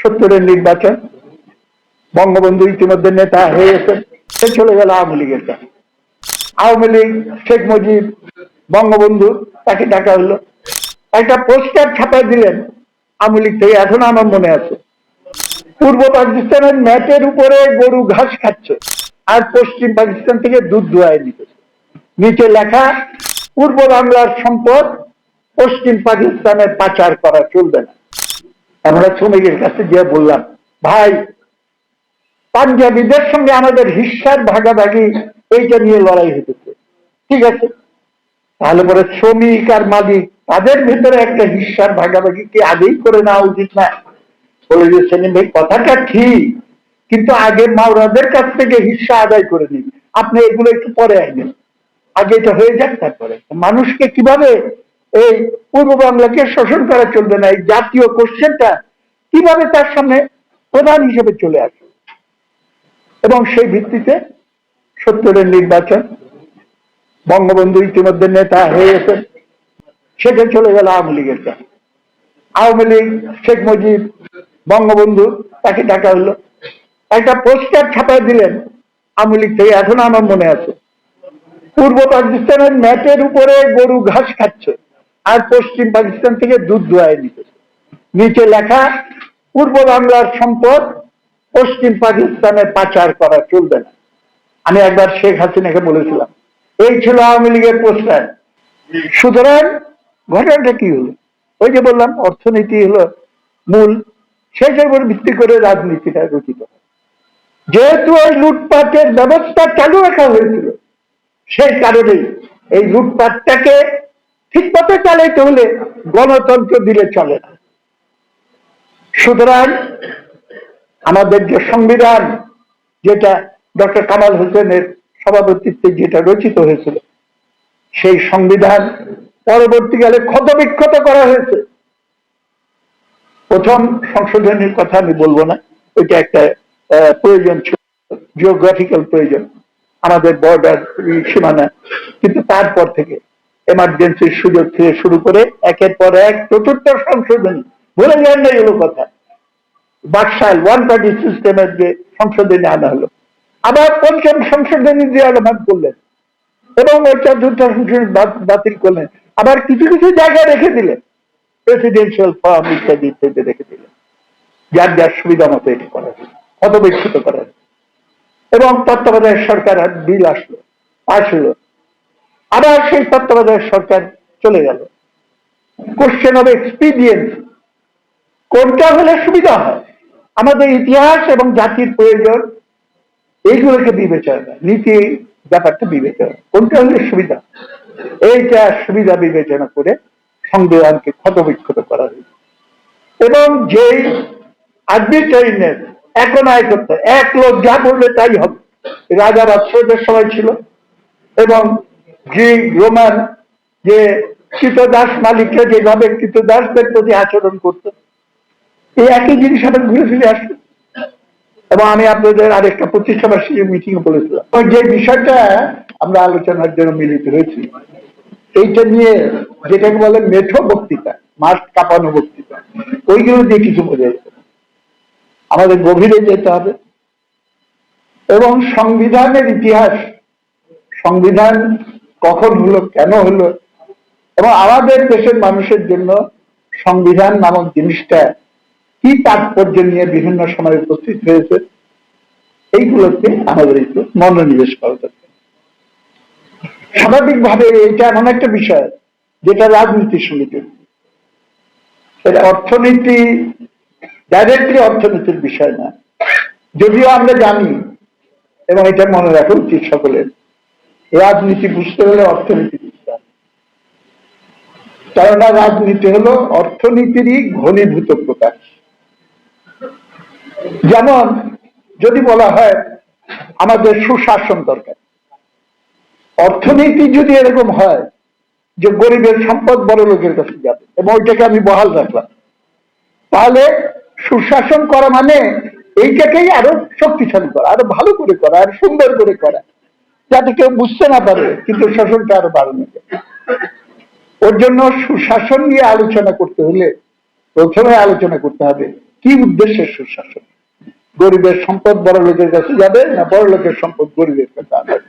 70-এর নির্বাচন, বঙ্গবন্ধু ইতিমধ্যে নেতা হয়ে গেছেন, সে চলে গেল আওয়ামী লীগের কাছে। আওয়ামী লীগ, শেখ মুজিব, বঙ্গবন্ধু, তাকে ডাকা হলো, একটা পোস্টার ছাপাই দিলেন আওয়ামী লীগ থেকে, এখন আমার মনে আছে। পূর্ব পাকিস্তানের ম্যাপের উপরে গরু ঘাস খাচ্ছে আর পশ্চিম পাকিস্তান থেকে দুধ দোয়ায় নিতেছে। নিচে লেখা, পূর্ব বাংলার সম্পদ পশ্চিম পাকিস্তানে পাচার করা চলবে না। আমরা শ্রমিকের কাছে গিয়ে বললাম, ভাই, পাঞ্জাবিদের সঙ্গে আমাদের হিস্সার ভাগাভাগি এইটা নিয়ে লড়াই হতেছে, ঠিক আছে, তাহলে পরে শ্রমিক আর মালিক তাদের ভিতরে একটা হিস্সার ভাগাভাগি কি আগেই করে নেওয়া উচিত না? বলে যে সেলিম ভাই, কথাটা ঠিক, কিন্তু আগে মাওরাদের কাছ থেকে হিস্সা আদায় করে নিন, আপনি এগুলো একটু পরে আইনেন, আগে এটা হয়ে যাক, তারপরে মানুষকে কিভাবে এই পূর্ব বাংলাকে শোষণ করা চলবে না, এই জাতীয় কোশ্চেনটা কিভাবে তার সামনে প্রধান হিসেবে চলে আসে। এবং সেই ভিত্তিতে 70-এর নির্বাচন, বঙ্গবন্ধু ইতিমধ্যে নেতা হয়ে গেছেন, সেটা চলে গেল আওয়ামী লীগের কাছে। আওয়ামী লীগ, শেখ মুজিব, বঙ্গবন্ধু, তাকে ডাকা হলো, একটা পোস্টার ছাপাই দিলেন আওয়ামী লীগ থেকে, এখন আমার মনে আছে। পূর্ব পাকিস্তানের ম্যাপের উপরে গরু ঘাস খাচ্ছে আর পশ্চিম পাকিস্তান থেকে দুধ দোয়ায় নিতেছে। নিচে লেখা, পূর্ব বাংলার সম্পদ পশ্চিম পাকিস্তানে পাচার করা চলবে না। আমি একবার শেখ হাসিনাকে বলেছিলাম, এই ছিল আওয়ামী লীগের পোস্টার। সুতরাং ঘটনাটা কি হলো? ওই যে বললাম, অর্থনীতি হলো মূল, সেটার উপর ভিত্তি করে রাজনীতিটা রচিত হয়। যেহেতু এই লুটপাটের ব্যবস্থা চালু রাখা হয়েছিল, সেই কারণেই এই লুটপাটটাকে ঠিক পথে চালাইতে হলে গণতন্ত্র দিলে চলে না। সুতরাং আমাদের যে সংবিধান, যেটা ডক্টর কামাল হোসেনের সভাপতিত্বে যেটা রচিত হয়েছিল, সেই সংবিধান পরবর্তীকালে ক্ষতবিক্ষত করা হয়েছে। প্রথম সংশোধনের কথা আমি বলবো না, ওইটা একটা প্রয়োজন ছিল, জিওগ্রাফিক্যাল প্রয়োজন, আমাদের বর্ডার সীমানা, কিন্তু তারপর থেকে এমার্জেন্সির সুযোগ থেকে শুরু করে একের পর এক চতুর্থ সংশোধনী, ভুলে যান না এগুলো কথা, বাকশাল ওয়ান পার্টি সিস্টেমের যে সংশোধনী আনা হলো, আবার পঞ্চম সংশোধনী দিয়ে আলোচনা করলেন এবং ওই চতুর্থ সংশোধনী বাতিল করলেন, আবার কিছু কিছু জায়গায় রেখে দিলেন, প্রেসিডেন্সিয়াল ফর্ম ইত্যাদি ইত্যাদি রেখে দিলেন, যার যার সুবিধা মতো এটি করা হলো, ক্ষতবিক্ষত করা হলো। এবং তত্ত্বাবধায়ক সরকার বিল আসলো, পাশ হলো, আবার সেই তত্ত্বাবধায়ক সরকার চলে গেল। কোশ্চেন অফ এক্সপিডিয়েন্স, কোনটা হলে সুবিধা হয়, আমাদের ইতিহাস এবং জাতির প্রয়োজন, এইগুলোকে বিবেচনা, নীতি ব্যাপারটা বিবেচনা, কোনটা হলে সুবিধা, এইটা সুবিধা বিবেচনা করে সংবিধানকে ক্ষতবিক্ষত করা হয়েছে। এবং যেই আর্বিট্রারিনেস, একনায়কত্ব, এক লোক যা বললে তাই হবে, রাজা বাদশাহদের সময় ছিল, এবং গ্রিক রোমান যে কৃতদাস মালিকরা যেভাবে কৃতদাসদের প্রতি আচরণ করত, এই একই জিনিস আবার ঘুরে ফিরে আসলো। এবং আমি আপনাদের আরেকটা প্রতিষ্ঠাবার্ষিকী মিটিং এ বলেছিলাম, যে বিষয়টা আমরা আলোচনার জন্য মিলিত হয়েছি, এইটা নিয়ে যেটাকে বলে মেঠো বক্তৃতা, মাঠ কাঁপানো বক্তৃতা, ওইগুলো দিয়ে কিছু বোঝা যেত না, আমাদের গভীরে যেতে হবে। এবং সংবিধানের ইতিহাস, সংবিধান কখন হলো, কেন হলো, এবং আমাদের দেশের মানুষের জন্য সংবিধান নামক জিনিসটা কি তাৎপর্য নিয়ে বিভিন্ন সময় উপস্থিত হয়েছে, এইগুলোকে আমাদের একটু মনোনিবেশ করা দরকার। স্বাভাবিকভাবে এটা এমন একটা বিষয় যেটা রাজনীতির সঙ্গে জড়িত, এটা অর্থনীতি, ডাইরেক্টলি অর্থনীতির বিষয় না, যদিও আমরা জানি এবং এটা মনে রাখা উচিত সকলের, রাজনীতি বুঝতে হলে অর্থনীতি বুঝতে হবে, কেননা রাজনীতি হলো অর্থনীতিরই ঘনীভূত প্রকাশ। যেমন যদি বলা হয় আমাদের সুশাসন দরকার, অর্থনীতি যদি এরকম হয় যে গরিবের সম্পদ বড় লোকের কাছে যাবে এবং ওইটাকে আমি বহাল রাখলাম, তাহলে সুশাসন করা মানে এইটাকেই আরো শক্তিশালী করা, আরো ভালো করে করা, আরো সুন্দর করে করা, যাতে কেউ বুঝতে না পারে কিন্তু শাসনটা আরো বাড়ানো যায়। ওর জন্য সুশাসন নিয়ে আলোচনা করতে হলে প্রথমে আলোচনা করতে হবে কি উদ্দেশ্যে সুশাসন? গরিবের সম্পদ বড় লোকের কাছে যাবে না বড় লোকের সম্পদ গরিবের কাছে আসবে?